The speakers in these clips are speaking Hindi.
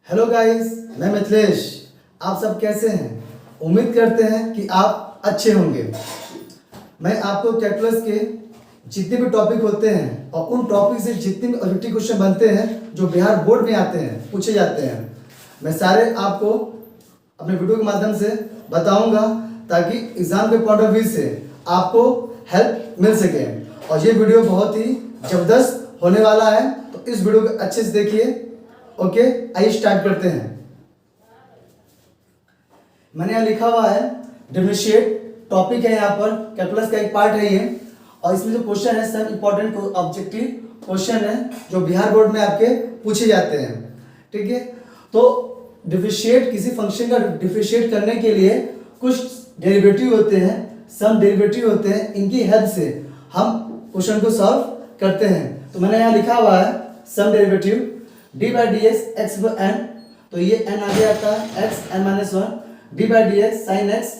हेलो गाइस, मैं मिथिलेश। आप सब कैसे हैं? उम्मीद करते हैं कि आप अच्छे होंगे। मैं आपको कैलकुलस के जितने भी टॉपिक होते हैं और उन टॉपिक से जितने भी ऑब्जेक्टिव क्वेश्चन बनते हैं जो बिहार बोर्ड में आते हैं, पूछे जाते हैं, मैं सारे आपको अपने वीडियो के माध्यम से बताऊंगा ताकि एग्जाम के पॉइंट ऑफ व्यू से आपको हेल्प मिल सके। और ये वीडियो बहुत ही ज़बरदस्त होने वाला है, तो इस वीडियो को अच्छे से देखिए। ओके, आइए स्टार्ट करते हैं। मैंने यहाँ लिखा हुआ है डिफरेंशिएट, टॉपिक है यहाँ पर, कैलकुलस का एक पार्ट है ये। और इसमें जो क्वेश्चन है सब इंपॉर्टेंट ऑब्जेक्टिव क्वेश्चन है जो बिहार बोर्ड में आपके पूछे जाते हैं। ठीक है, तो डिफरेंशिएट, किसी फंक्शन का डिफरेंशिएट करने के लिए कुछ डेरिवेटिव होते हैं, सम डेरिवेटिव होते हैं, इनकी हेल्प से हम क्वेश्चन को सॉल्व करते हैं। तो मैंने यहाँ लिखा हुआ है some derivative d by d x x by n, तो ये एन आगे आता है x n minus one, d by d x sine x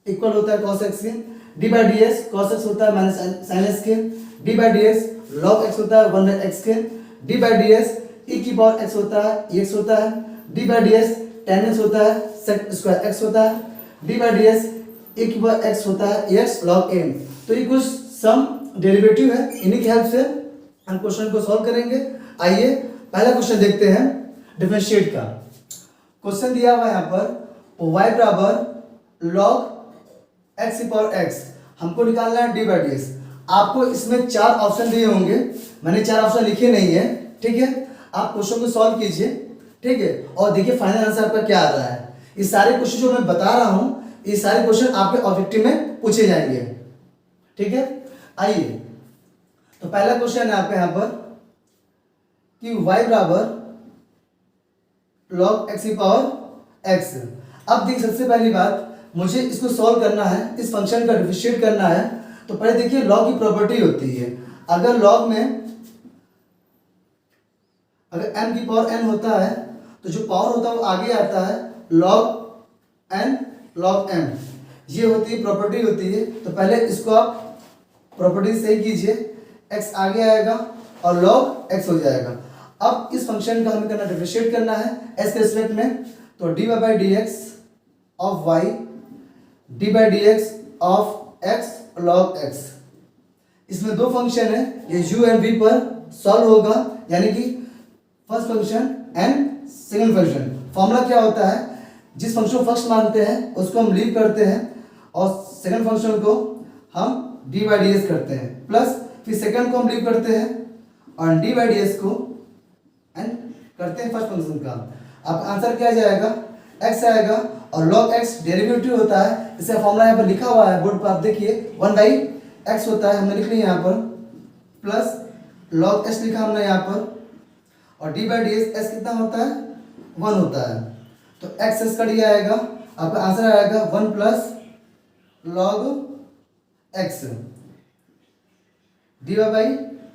equal होता है कॉस एक्स के, d by d x cos x होता है माइनस साइन एक्स के, d by d x log x होता है वन बाई एक्स के, d by d x e की पावर एक्स होता है ई एक्स होता है, d by d x ten x होता है सेक स्क्वायर एक्स होता है, d by d x e की पावर एक्स होता है ई एक्स लॉग एन। तो ये कुछ सम डेरिवेटिव है, इन्हीं की हेल्प से हम क्वेश्चन को सॉल्व करेंगे। आइए पहला क्वेश्चन देखते हैं डिफरेंशिएट का। क्वेश्चन दिया हुआ है यहाँ पर y बराबर log x की पावर x, हमको निकालना है डी बाई डी एक्स। आपको इसमें चार ऑप्शन दिए होंगे, मैंने चार ऑप्शन लिखे नहीं है। ठीक है, आप क्वेश्चन को सॉल्व कीजिए। ठीक है, और देखिए फाइनल आंसर आपका क्या आ रहा है। ये सारे क्वेश्चन जो मैं बता रहा हूँ, ये सारे क्वेश्चन आपके ऑब्जेक्टिव में पूछे जाएंगे। ठीक है, आइए तो पहला क्वेश्चन है आपका यहाँ पर कि y बराबर log x की पावर x। अब देखिए सबसे पहली बात, मुझे इसको सॉल्व करना है, इस फंक्शन का डिफरेंशिएट करना है। तो पहले देखिए log की प्रॉपर्टी होती है, अगर log में अगर m की पावर n होता है तो जो पावर होता है वो आगे आता है log n log m, ये होती है प्रॉपर्टी होती है। तो पहले इसको आप प्रॉपर्टी सही कीजिए, x आगे आएगा और log x हो जाएगा। अब इस फंक्शन का हमें करना डिफरेंशिएट करना है s के रिस्पेक्ट में, तो d by d x of y D by d x of x log x। इसमें दो फंक्शन है, ये u एंड v पर सॉल्व होगा, यानी कि first function and second function. Formula क्या होता है, जिस फंक्शन को फर्स्ट मानते हैं उसको हम लीव करते हैं और सेकंड फंक्शन को हम डी बाई डी एक्स करते हैं, प्लस फिर सेकंड को हम लीव करते हैं और डी बाई डी एक्स को एंड करते हैं फर्स्ट फंक्शन का। आपका आंसर क्या जाएगा, x आएगा और log x डेरिवेटिव होता है। इसका फॉर्मूला यहाँ पर लिखा हुआ है बोर्ड पर, आप देखिए वन बाई एक्स होता है, हमने लिख लिया यहाँ पर, प्लस log x लिखा हमने यहाँ पर, और डी बाई डी एक्स कितना होता है, वन होता है। तो x कट आएगा, आपका आंसर आएगा one plus log x D by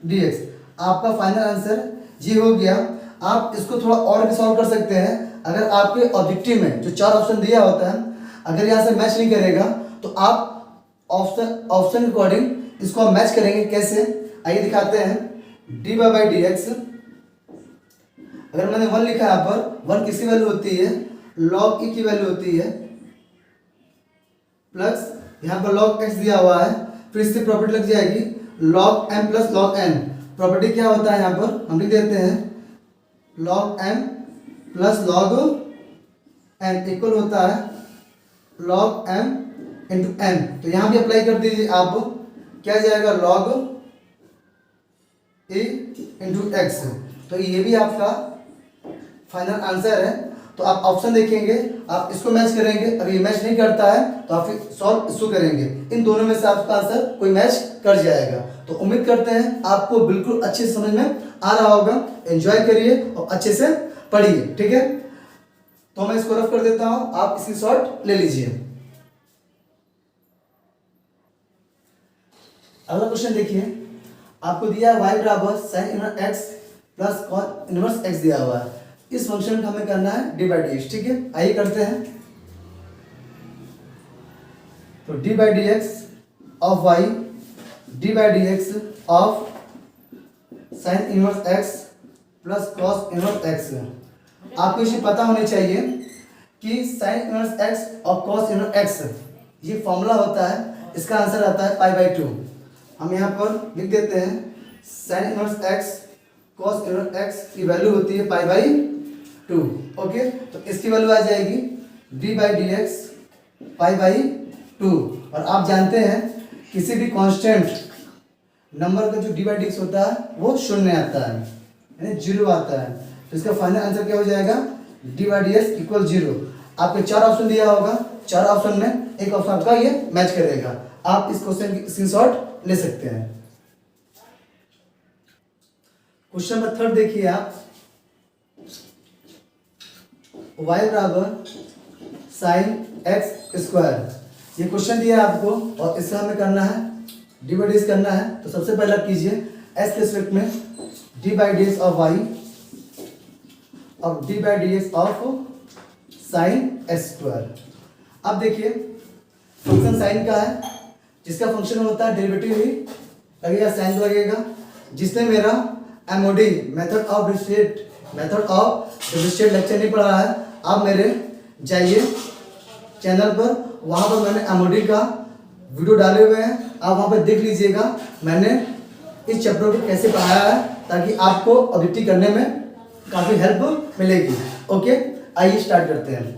d x. आपका फाइनल आंसर ये हो गया। आप इसको थोड़ा और भी सॉल्व कर सकते हैं। अगर आपके ऑब्जेक्टिव में जो चार ऑप्शन दिया होता है, अगर यहाँ से मैच नहीं करेगा तो आप ऑप्शन के अकॉर्डिंग इसको आप मैच करेंगे। कैसे, आइए दिखाते हैं। डी बाई डी एक्स, अगर मैंने वन लिखा है यहाँ पर, वन किसी वैल्यू होती है, log e की वैल्यू होती है, प्लस यहाँ पर log x दिया हुआ है, फिर इससे प्रॉपर्टी लग जाएगी log m plus log n। Property क्या होता है यहाँ पर हम लिख देते हैं log m plus log n equal होता है log m इंटू n। तो यहाँ भी अप्लाई कर दीजिए आप, क्या जाएगा log a इंटू एक्स। तो ये भी आपका फाइनल आंसर है। तो आप ऑप्शन देखेंगे, आप इसको मैच करेंगे, अगर ये मैच नहीं करता है तो आप फिर सॉल्व इसको करेंगे। इन दोनों में से आपका आंसर कोई मैच कर जाएगा। तो उम्मीद करते हैं आपको बिल्कुल अच्छे से समझ में आ रहा होगा। एंजॉय करिए और अच्छे से पढ़िए। ठीक है, तो मैं इसको रफ कर देता हूं, आप इसकी शॉर्ट ले लीजिए। अगला क्वेश्चन देखिए, आपको दिया है y बराबर sine inverse x plus cos inverse x दिया हुआ है। इस फंक्शन का हमें करना है डी बाई डी एक्स। ठीक है, आइए करते हैं। तो d by d x of y D by d x of sine inverse x plus cos inverse x। आपको इसे पता होने चाहिए कि साइन इनवर्स एक्स और कॉस इनवर्स एक्स ये फॉर्मूला होता है, इसका आंसर आता है पाई बाई 2। हम यहाँ पर लिख देते हैं sign inverse x cos inverse x की वैल्यू होती है पाई बाई 2। ओके, तो इसकी वैल्यू आ जाएगी D by d x pi by 2। और आप जानते हैं किसी भी कांस्टेंट नंबर का जो डी बाई डी एक्स होता है वो शून्य आता है, यानी 0 आता है। तो इसका फाइनल आंसर क्या हो जाएगा, D by d x equal 0। आपके 4 ऑप्शन दिया होगा, 4 ऑप्शन में एक ऑप्शन आपका ये मैच करेगा। आप इस क्वेश्चन की स्क्रीनशॉट ले सकते हैं। क्वेश्चन नंबर 3 देखिए आप, y बराबर साइन एक्स स्क्वायर। ये क्वेश्चन दिया है आपको और इसका हमें करना है डी बाई डी एक्स करना है। तो सबसे पहले आप कीजिए एस के रिस्पेक्ट में d by d x of y और d by d x of sine x square. अब देखिए फंक्शन साइन का है, जिसका फंक्शन होता है डेरिवेटिव ही लगेगा, साइन लगेगा। जिसने मेरा MoD method of differentiate lecture नहीं पढ़ा है, आप मेरे जाइए चैनल पर, वहाँ पर मैंने एमओडी का वीडियो डाले हुए हैं, आप वहाँ पर देख लीजिएगा मैंने इस चैप्टर को कैसे पढ़ाया है, ताकि आपको ऑब्जेक्टिव करने में काफ़ी हेल्प मिलेगी। ओके, आइए स्टार्ट करते हैं।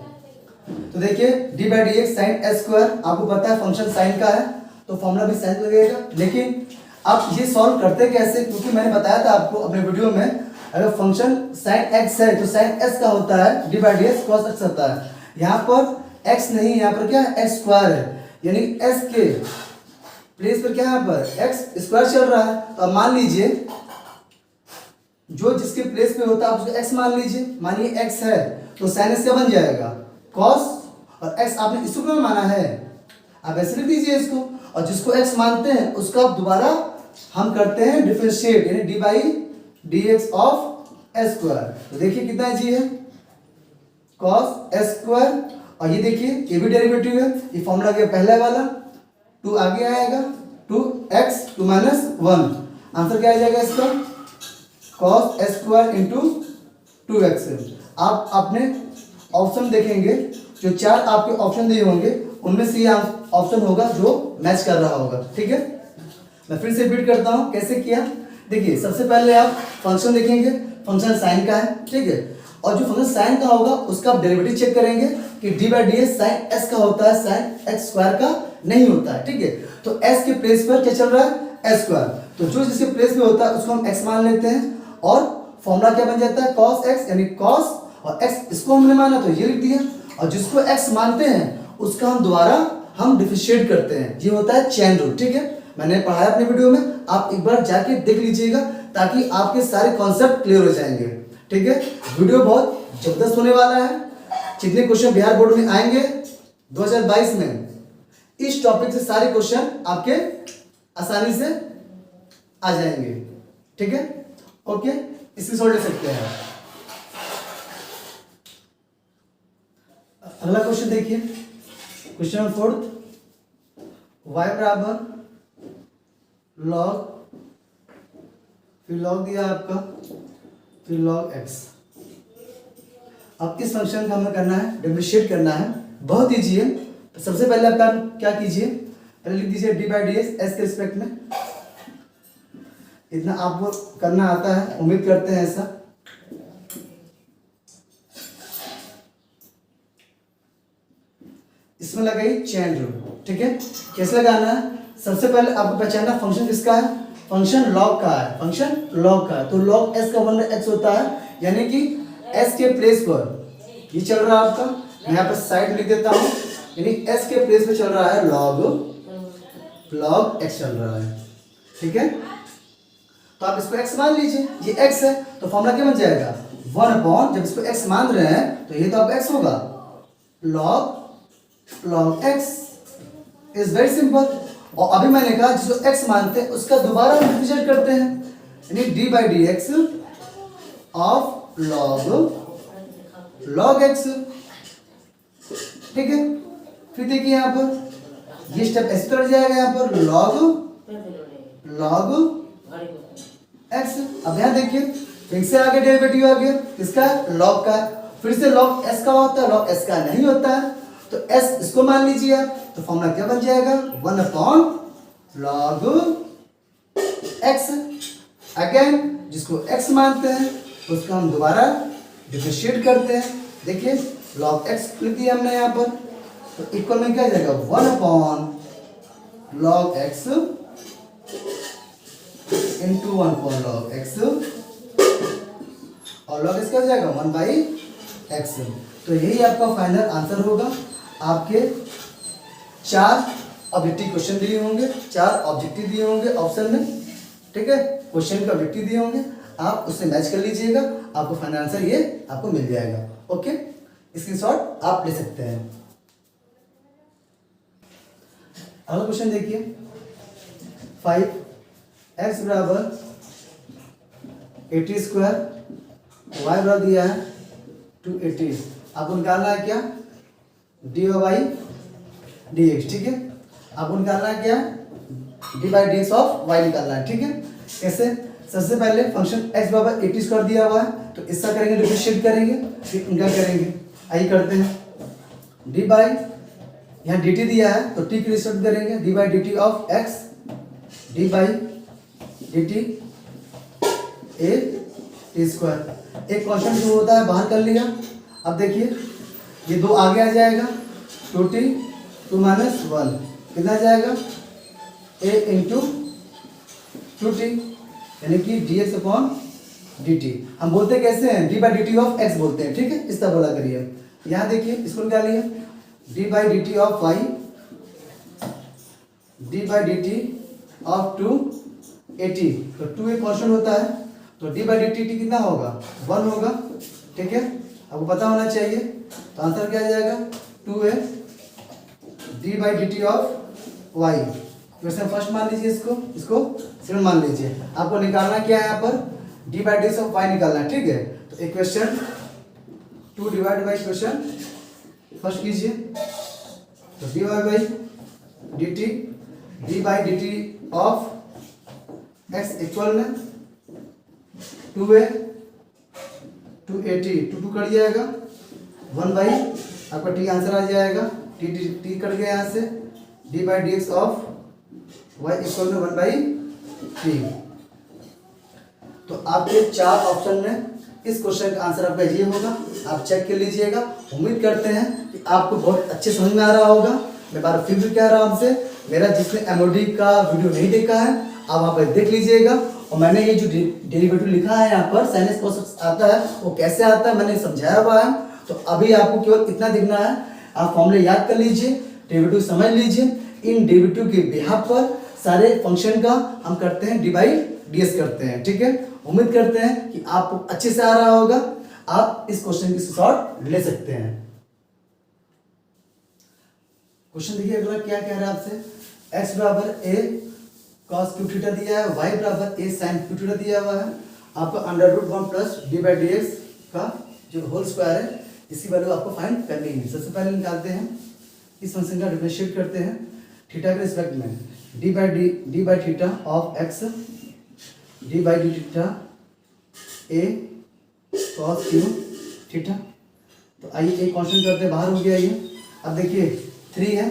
तो देखिए d by d x sine s square, आपको पता है फंक्शन साइन का है तो फॉर्मूला भी साइन लगेगा। लेकिन आप ये सॉल्व करते कैसे, क्योंकि मैंने बताया था आपको अपने वीडियो में, अगर फंक्शन साइन एक्स है तो साइन एस का होता है d by d x cos x होता है। यहाँ पर एक्स नहीं, यहाँ पर क्या है एक्स स्क्वायर है, यानी एस के प्लेस पर क्या है यहाँ पर एक्स स्क्वायर चल रहा है। तो अब मान लीजिए जो जिसके प्लेस पे होता है आप उसको एक्स मान लीजिए। मानिए एक्स है तो साइन एस क्या बन जाएगा कॉस, और एक्स आपने इस रूप में माना है, आप ऐसे लिख दीजिए इसको। और जिसको एक्स मानते हैं उसका दोबारा हम करते हैं डिफरेंशिएट, यानी D by d x of S square. तो देखिए कितना इजी है, कॉस एस स्क्वायर, और ये देखिए ये भी डेरिवेटिव है, ये फॉर्मूला गया पहला वाला, 2 आगे आएगा 2x 2 माइनस 1, आंसर क्या आ जाएगा इसका cos S square into 2x। आप अपने ऑप्शन देखेंगे, जो 4 आपके ऑप्शन दिए होंगे उनमें से ये ऑप्शन होगा जो मैच कर रहा होगा। ठीक है, मैं फिर से रिपीट करता हूँ कैसे किया। देखिए सबसे पहले आप फंक्शन देखेंगे, फंक्शन साइन का है, ठीक है, और जो फंक्शन साइन का होगा उसका आप डेरिवेटिव चेक करेंगे कि d by d x sine s का होता है, साइन एक्स स्क्वायर का नहीं होता है। ठीक है, तो एस के प्लेस पर क्या चल रहा है एस स्क्वायर, तो जो जिसके प्लेस पे होता है उसको हम एक्स मान लेते हैं, और फॉर्मूला क्या बन जाता है कॉस एक्स, यानी कॉस और एक्स इसको हमने माना तो ये लिख दिया, और जिसको एक्स मानते हैं उसका हम दोबारा हम डिफरेंशिएट करते हैं, ये होता है चेन रूल। ठीक है, मैंने पढ़ाया अपने वीडियो में, आप एक बार जाके देख लीजिएगा ताकि आपके सारे कॉन्सेप्ट क्लियर हो जाएंगे। ठीक है, वीडियो बहुत जबरदस्त होने वाला है। जितने क्वेश्चन बिहार बोर्ड में आएंगे 2022 में, इस टॉपिक से सारे क्वेश्चन आपके आसानी से आ जाएंगे। ठीक है, ओके, इसकी सॉल्व ले सकते हैं। अगला क्वेश्चन देखिए, क्वेश्चन नंबर 4, y बराबर लॉग, फिर लॉग दिया आपका, फिर लॉग x। अब इस फंक्शन का हमें करना है डिफरेंशिएट करना है, बहुत ईजी है। तो सबसे पहले आप क्या कीजिए, पहले लिख दीजिए D by d x S के रिस्पेक्ट में, इतना आपको करना आता है, उम्मीद करते हैं ऐसा। इसमें लगाई चेन रूल। ठीक है, कैसे लगाना है, सबसे पहले आपको पहचानना फंक्शन किसका है, फंक्शन लॉग का है, फंक्शन लॉग का है। तो लॉग एस का 1/x होता है, यानी कि एस के प्लेस पर ये चल रहा है आपका, मैं यहाँ पर साइड लिख देता हूँ, यानी एस के प्लेस पे चल रहा है लॉग एक्स चल रहा है। ठीक है, तो आप इसको x मान लीजिए, ये x है तो फॉर्मूला क्या बन जाएगा 1/, जब इसको x मान रहे हैं तो ये तो अब x होगा log x, is very simple. और अभी मैंने कहा जिसको x मानते हैं उसका दोबारा हम डिफरेंशिएट करते हैं, यानी D by d x of log x। ठीक है, फिर देखिए यहाँ पर ये स्टेप ऐसे तरह जाएगा, यहाँ पर log x। अब यहाँ देखिए फिर से आगे डेरिवेटिव आ गया किसका, लॉग का। फिर से लॉग एस का होता है, लॉग एस का नहीं होता है, तो एस इसको मान लीजिए आप, तो फॉर्मूला क्या बन जाएगा, 1 log एक्स। अगेन जिसको एक्स मानते हैं उसका हम दोबारा डिफरेंशिएट करते हैं। देखिए log एक्स लिख दिया हमने यहाँ पर, तो इक्वल में क्या जाएगा, 1 log x into 1 log x, और log एक्स क्या हो जाएगा, 1/x। तो यही आपका फाइनल आंसर होगा। आपके 4 ऑब्जेक्टिव क्वेश्चन दिए होंगे, 4 ऑब्जेक्टिव दिए होंगे ऑप्शन में, ठीक है, क्वेश्चन के ऑब्जेक्टिव दिए होंगे, आप उससे मैच कर लीजिएगा, आपको फाइनल आंसर ये आपको मिल जाएगा। ओके, स्क्रीनशॉट आप ले सकते हैं। अगला क्वेश्चन देखिए, 5x बराबर 80 स्क्वायर, y बराबर दिया है 280, आपको निकालना है क्या, dy/dx, ठीक है, आपको निकालना है क्या, dy/dx ऑफ y निकालना है, ठीक है। कैसे, सबसे पहले फंक्शन x बराबर 80 स्क्वायर दिया हुआ है, तो इसका करेंगे डिफरेंशिएट करेंगे, फिर इनका करेंगे, आइए करते हैं। dy यहाँ dt दिया है तो t की रिस्पेक्ट करेंगे, dy/dt of x, dy/dt a t square. एक क्वेश्चन जो होता है बाहर कर लिया। अब देखिए ये 2 आगे आ जाएगा, 2t 2 - 1 कितना जाएगा, a इंटू 2t, यानी कि dx/dt। हम बोलते कैसे हैं, dy/dt ऑफ x बोलते हैं, ठीक है, इस तरह बोला करिए। यहाँ देखिए इसको निकालिए, dy/dt of y, dy/dt of 280, तो 2 एक कॉन्स्टेंट होता है, तो dy/dt कितना होगा, 1 होगा, ठीक है, आपको पता होना चाहिए। तो आंसर क्या आ जाएगा, 2a dy/dt of y। Question first मान लीजिए, इसको सेकंड मान लीजिए। आपको निकालना क्या है, यहाँ पर dy/dx ऑफ y निकालना है, ठीक है। तो equation 2 divide by equation first कीजिए, तो dy/dt ऑफ x इक्वल में 2a 280, 2 कट जाएगा, 1 बाई आपका t आंसर आ जाएगा, t कट गया यहाँ से, dy/dx ऑफ y इक्वल में 1/3। तो आपके 4 ऑप्शन में इस क्वेश्चन का आंसर आपका ये होगा, आप चेक कर लीजिएगा। उम्मीद करते हैं कि आपको बहुत अच्छे समझ में आ रहा होगा। मैं बार फिर भी कह रहा हूँ आपसे, मेरा जिसने एमओडी का वीडियो नहीं देखा है आप वहाँ पर देख लीजिएगा, और मैंने ये जो डेरिवेटिव लिखा है यहाँ पर साइनस कोसेक्स आता है वो कैसे आता है मैंने समझाया हुआ है। तो अभी आपको केवल इतना देखना है, आप फॉर्मूले याद कर लीजिए, डेरिवेटिव समझ लीजिए। इन डेरिवेटिव के बिहाफ पर सारे फंक्शन का हम करते हैं dy/ds करते हैं, ठीक है। उम्मीद करते हैं कि आपको अच्छे से आ रहा होगा, आप इस क्वेश्चन की शॉर्ट ले सकते हैं। क्वेश्चन देखिए अगला क्या कह रहा है आपसे, x बराबर a cos क्यूब थीटा दिया है, y बराबर a sin क्यूब थीटा दिया हुआ है, आपको √1 प्लस dy/dx का जो होल स्क्वायर है इसकी वैल्यू आपको फाइंड करनी है। सबसे पहले निकालते हैं, इस फंक्शन का डिफरेंशिएट करते हैं थीटा के रिस्पेक्ट में, d/थीटा of x d/dθ a cos cube theta. तो आइए एक कांस्टेंट करते हैं, बाहर हो गया ये। अब देखिए 3 है,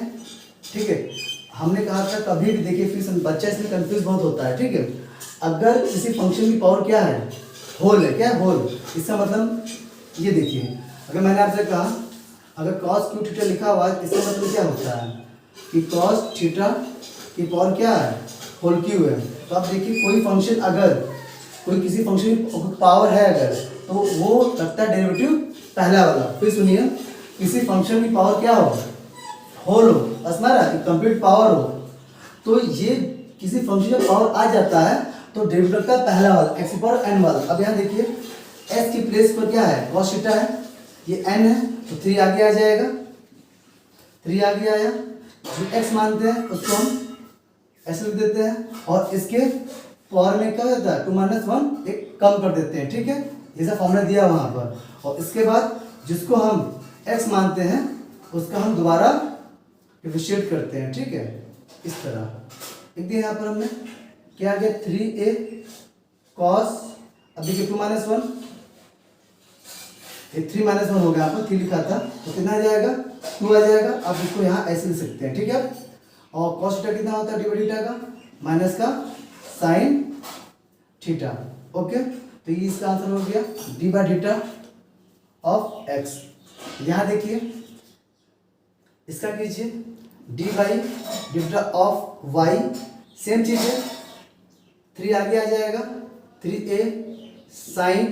ठीक है। हमने कहा था कभी भी देखिए, फिर बच्चा इसमें कंफ्यूज बहुत होता है, ठीक है। अगर किसी फंक्शन की पावर क्या है, होल है, क्या है, होल, इसका मतलब ये देखिए, अगर मैंने आपसे कहा अगर cos क्यूब थीटा लिखा हुआ है, इसका मतलब क्या होता है कि cos थीटा की पावर क्या है, होल क्यूब है। तो आप देखिए कोई फंक्शन अगर कोई किसी फंक्शन की पावर है अगर, तो वो लगता है डेरिवेटिव पहला वाला। फिर सुनिए, किसी फंक्शन की पावर क्या हो, होल हो, अस्मारा कंप्लीट पावर हो, तो ये किसी फंक्शन का पावर आ जाता है तो डेरिवेटिव का पहला वाला x⁴n वाला। अब यहाँ देखिए s की प्लेस पर क्या है, cos थीटा है, ये n है, तो 3 आगे आ जाएगा, 3 आगे आया, जो x मानते हैं उसको हम ऐसे लिख देते हैं, और इसके पावर में क्या होता है 2 - 1 एक कम कर देते हैं, ठीक है, जैसा फॉर्मूला दिया वहाँ पर। और इसके बाद जिसको हम x मानते हैं उसका हम दोबारा डिफरेंशिएट करते हैं, ठीक है, इस तरह लिख दिया। यहाँ पर हमने क्या आ गया, 3a cos अब देखिए 2 माइनस 1, ये 3 माइनस 1 हो गया, आपको 3 लिखा था तो कितना आ जाएगा 2 आ जाएगा। आप इसको यहाँ ऐसे लिख सकते हैं, ठीक है। और कॉस थीटा कितना होता है डी बाई थीटा का, माइनस का साइन थीटा। ओके, तो ये इसका आंसर हो गया d by theta of x. यहाँ देखिए इसका कीजिए d by theta of y, same चीज है, 3 आगे आ जाएगा, 3a साइन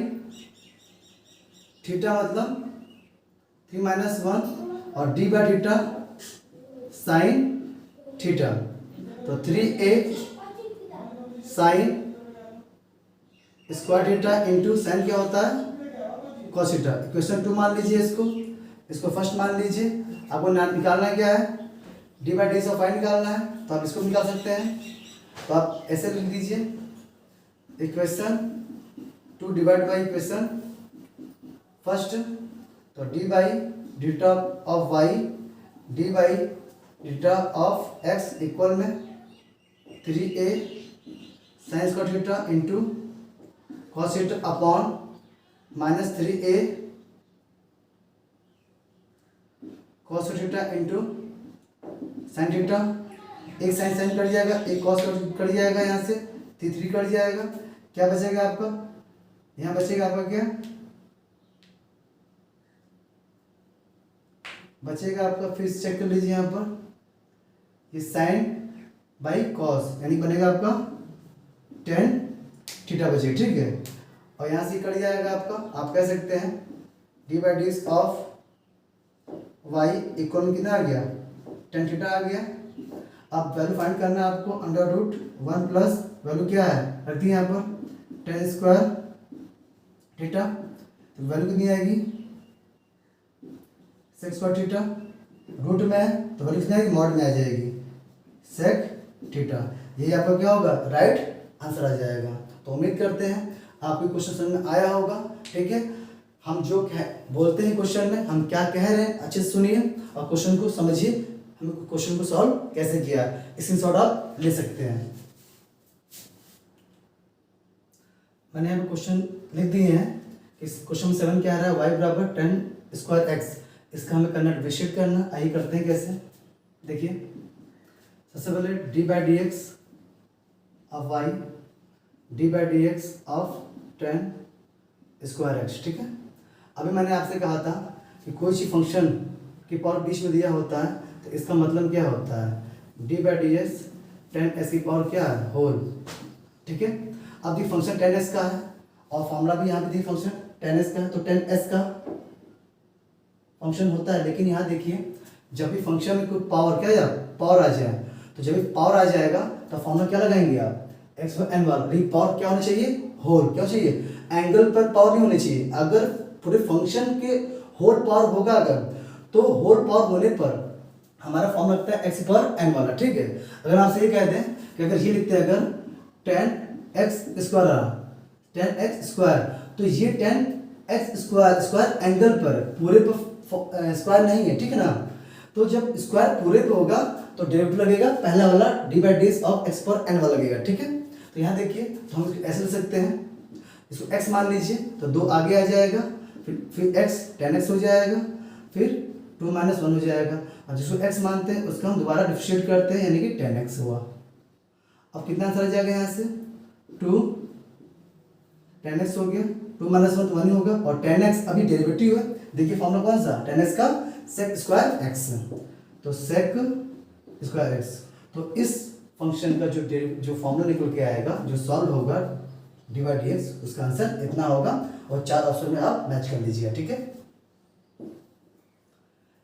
थीटा मतलब 3 माइनस 1 और d by theta sine theta, तो 3a sine square theta into sign क्या होता है कॉस थीटा। इक्वेशन 2 मान लीजिए, इसको फर्स्ट मान लीजिए। आपको निकालना क्या है, d by d of y निकालना है, तो आप इसको निकाल सकते हैं। तो आप ऐसे लिख दीजिए equation 2 divide by equation first, तो d by theta of y d by theta of x equal में 3a sine square theta into cos theta upon minus 3a cos theta into sine theta. एक साइन साइन कट जाएगा, एक कॉस कट जाएगा, यहाँ से 3 कट जाएगा, क्या बचेगा आपका, यहाँ बचेगा आपका क्या बचेगा आपका, फिर चेक कर लीजिए यहाँ पर, ये साइन बाई कॉस यानी बनेगा आपका tan थीटा बचेगा, ठीक है। और यहाँ से कट जाएगा आपका, आप कह सकते हैं d by d of y equal में कितना आ गया tan थीटा आ गया। अब वैल्यू फाइंड करना है आपको, अंडर रूट 1 प्लस वैल्यू क्या है रख दी यहाँ पर tan स्क्वायर थीटा, तो वैल्यू कितनी आएगी सेक स्क्वायर थीटा, रूट में है तो वैल्यू कितनी आएगी मॉड में आ जाएगी सेक थीटा। यही आपका क्या होगा राइट आंसर आ जाएगा। तो उम्मीद करते हैं आपको क्वेश्चन समझ में आया होगा, ठीक है। हम जो बोलते हैं क्वेश्चन में, हम क्या कह रहे हैं अच्छे से सुनिए और क्वेश्चन को समझिए, हम क्वेश्चन को सॉल्व कैसे किया, स्क्रीनशॉट आप ले सकते हैं। मैंने यहाँ पे क्वेश्चन लिख दिए हैं। इस क्वेश्चन 7 क्या आ रहा है, y बराबर tan स्क्वायर एक्स, इसका हमें करना डिफरेंशिएट करना। आइए करते हैं कैसे, देखिए सबसे पहले d by d x of y d by d x of tan square x, ठीक है। अभी मैंने आपसे कहा था कि कोई सी फंक्शन की पावर बीच में दिया होता है तो इसका मतलब क्या होता है d by d x tan s की पावर क्या है होल, ठीक है। अब ये फंक्शन tan s का है और फॉर्मूला भी यहाँ पे दी फंक्शन tan s का है, तो tan s का फंक्शन होता है। लेकिन यहाँ देखिए जब भी फंक्शन में कोई पावर क्या जाए पावर आ जाए, तो जब भी पावर आ जाएगा तो फॉर्मूला क्या लगाएंगे आप एक्स बाई एन वाला, लेकिन पावर क्या होना चाहिए होल, क्या चाहिए एंगल पर पावर नहीं होनी चाहिए। अगर पूरे फंक्शन के होल पावर होगा अगर, तो होल पावर होने पर हमारा फॉर्म लगता है एक्स पर एन वाला, ठीक है। अगर आपसे ये कह दें कि अगर ये लिखते हैं अगर tan x स्क्वायर रहा tan x स्क्वायर, तो ये tan x square square angle पर पूरे पर स्क्वायर नहीं है, ठीक है ना। तो जब स्क्वायर पूरे पे होगा तो डेरिवेटिव लगेगा पहला वाला D by d of x पर एन वाला लगेगा, ठीक है। तो यहाँ देखिए तो हम इसको ऐसे लिख सकते हैं, इसको x मान लीजिए तो 2 आगे आ जाएगा, फिर x tan x हो जाएगा, फिर 2 माइनस 1 हो जाएगा, और जिसको x मानते हैं उसका हम दोबारा डिफरेंशिएट करते हैं यानी कि tan x हुआ। अब कितना आंसर आ जाएगा यहाँ से 2 tan x हो गया, 2 माइनस 1 तो 1 ही होगा, और tan x अभी डेरिवेटिव है। देखिए फॉर्मूला कौन सा tan x का sec स्क्वायर x, तो sec स्क्वायर x। तो इस फंक्शन का जो फॉर्मूला निकल के आएगा जो सॉल्व होगा डी बाई डी एक्स, उसका आंसर इतना होगा, और 4 ऑप्शन में आप मैच कर लीजिएगा, ठीक है।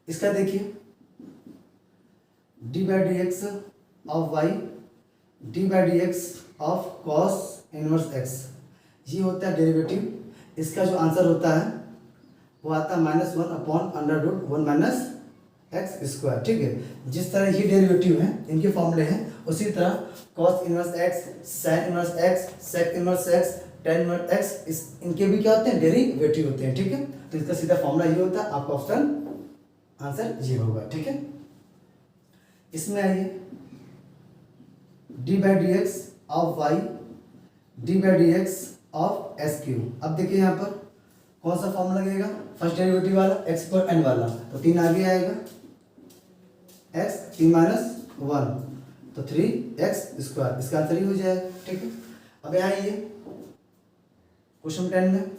इसका देखिए d by d x of y d by d x of cos inverse x, ये होता है डेरिवेटिव। इसका जो आंसर होता है वो आता है -1 upon under root 1 minus x square, ठीक है। जिस तरह ये डेरिवेटिव है इनके फॉर्मूले हैं, उसी तरह cos inverse x sine inverse x sec inverse x tan inverse x इनके भी क्या होते हैं डेरिवेटिव होते हैं, ठीक है। तो इसका सीधा फॉर्मूला ये होता है, आपका ऑप्शन आंसर ये होगा, ठीक है। इसमें आइए d by d x of y d by d x of s cube. अब देखिए यहाँ पर कौन सा फॉर्म लगेगा, फर्स्ट डेरिवेटिव वाला एक्स पर एन वाला, तो 3 आगे आएगा, एक्स 3 माइनस 1 तो 3x², इसका आंसर ही हो जाएगा। ठीक है, अब यहाँ ये क्वेश्चन 10 में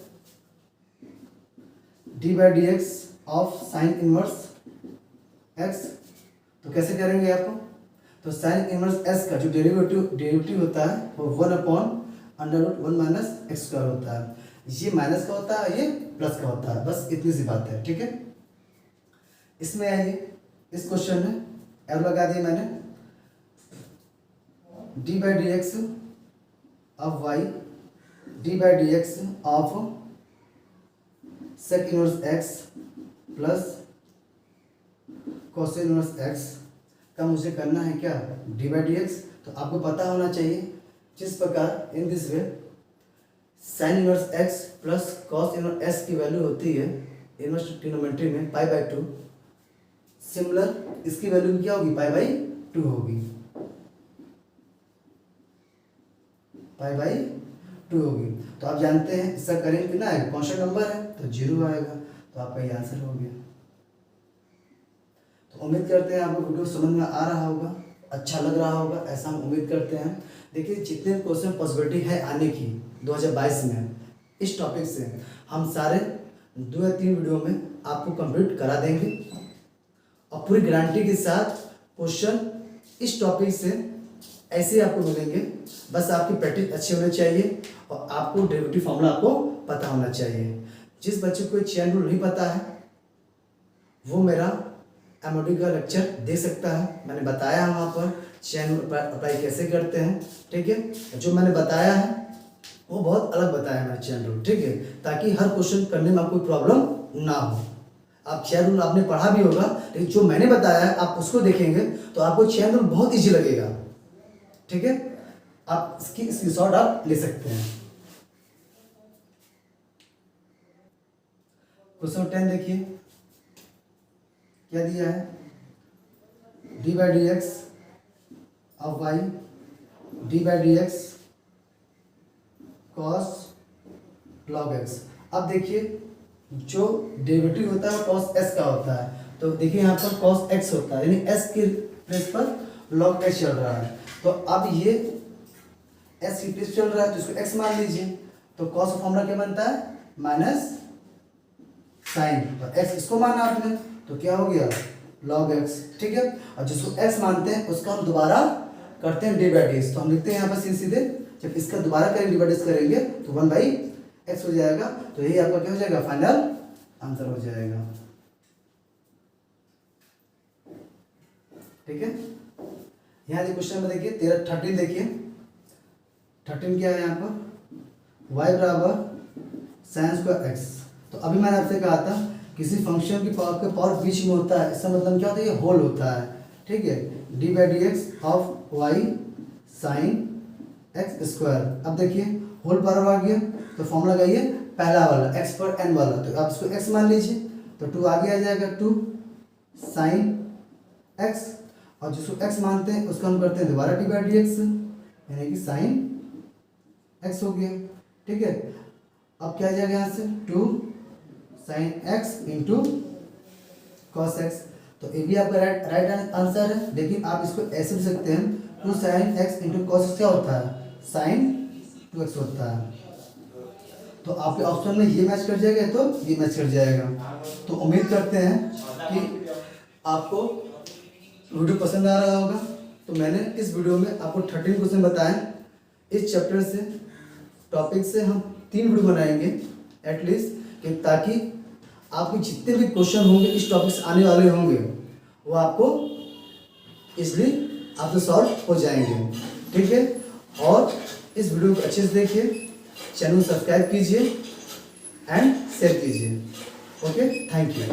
d/dx of sine inverse x, तो कैसे करेंगे आपको, तो साइन इनवर्स s का जो डेरिवेटिव होता है वो 1/√1 माइनस x² होता है। ये माइनस का होता है, ये प्लस का होता है, बस इतनी सी बात है। ठीक है, इसमें आइए, इस क्वेश्चन में एरो लगा दिया मैंने, d/dx of y d/dx of sec inverse x plus cosec inverse x का मुझे करना है क्या, d/dx। तो आपको पता होना चाहिए जिस प्रकार in this way sine inverse x plus cos inverse x की वैल्यू होती है इनवर्स ट्रिग्नोमेट्री में π/2, सिमिलर इसकी वैल्यू क्या होगी, π/2 होगी, π/2 होगी। तो आप जानते हैं इसका करेंगे कितना है, कांस्टेंट नंबर है तो 0 आएगा, तो आपका ये आंसर हो गया। तो उम्मीद करते हैं आपको वीडियो समझ में आ रहा होगा, अच्छा लग रहा होगा, ऐसा हम उम्मीद करते हैं। देखिए जितने क्वेश्चन पॉसिबिलिटी है आने की 2022 में इस टॉपिक से, हम सारे 2 या 3 वीडियो में आपको कंप्लीट करा देंगे और पूरी गारंटी के साथ क्वेश्चन इस टॉपिक से ऐसे आपको मिलेंगे। बस आपकी प्रैक्टिस अच्छी होनी चाहिए और आपको डेरिवेटिव फॉर्मूला आपको पता होना चाहिए। जिस बच्चे को चेन रूल नहीं पता है वो मेरा एमओडी का लेक्चर देख सकता है, मैंने बताया वहाँ पर चेन रूल अप्लाई कैसे करते हैं। ठीक है, जो मैंने बताया है वो बहुत अलग बताया है मैंने चेन रूल। ठीक है, ताकि हर क्वेश्चन करने में आपको प्रॉब्लम ना हो। आप चेन रूल आपने पढ़ा भी होगा, लेकिन जो मैंने बताया है आप उसको देखेंगे तो आपको चेन रूल बहुत ईजी लगेगा। ठीक है, आप इसकी स्क्रीनशॉट आप ले सकते हैं। क्वेश्चन 10 देखिए क्या दिया है, d/dx of y d/dx cos log x। अब देखिए जो डेरिवेटिव होता है cos s का होता है, तो देखिए यहाँ पर cos x होता है, यानी s के प्लेस पर log x चल रहा है। तो अब ये s की प्लेस चल रहा है तो इसको x मान लीजिए, तो cos का फॉर्मूला क्या बनता है, माइनस साइन, तो x इसको माना आपने तो क्या हो गया, log x। ठीक है, और जिसको x मानते हैं उसका हम दोबारा करते हैं d/dx, तो हम लिखते हैं यहाँ पर सीधे जब इसका दोबारा करेंगे d/dx करेंगे तो 1/x हो जाएगा। तो यही आपका क्या हो जाएगा, फाइनल आंसर हो जाएगा। ठीक है, यहाँ देखिए क्वेश्चन में देखिए 13 देखिए 13 क्या है यहाँ पर, y बराबर साइन स्क्वायर x। तो अभी मैंने आपसे कहा था किसी फंक्शन की पावर बीच में होता है, इसका मतलब क्या होता है, ये होल होता है। ठीक है, d/dx of y sign x²। अब देखिए होल पावर आ गया तो फॉर्मूला लगाइए पहला वाला x पर n वाला, तो आप इसको x मान लीजिए तो 2 आगे आ जाएगा, 2 साइन x, और जिसको x मानते हैं उसको हम करते हैं दोबारा d/dx, यानी कि साइन x हो गया। ठीक है, अब क्या आ जाएगा यहाँ से 2 sine x into cos x। तो ये भी आपका राइट आंसर है, लेकिन आप इसको ऐसे भी सकते हैं 2 sine x into cos x क्या होता है, साइन 2x होता है। तो आपके ऑप्शन में ये मैच कर जाएगा तो ये मैच कर जाएगा। तो उम्मीद करते हैं कि आपको वीडियो पसंद आ रहा होगा। तो मैंने इस वीडियो में आपको 13 क्वेश्चन बताएं। इस चैप्टर से टॉपिक से हम 3 वीडियो बनाएंगे एटलीस्ट, ताकि आपके जितने भी क्वेश्चन होंगे इस टॉपिक से आने वाले होंगे वो आपको इसलिए आपसे सॉल्व हो जाएंगे। ठीक है, और इस वीडियो को अच्छे से देखिए, चैनल को सब्सक्राइब कीजिए एंड शेयर कीजिए। Okay, thank you.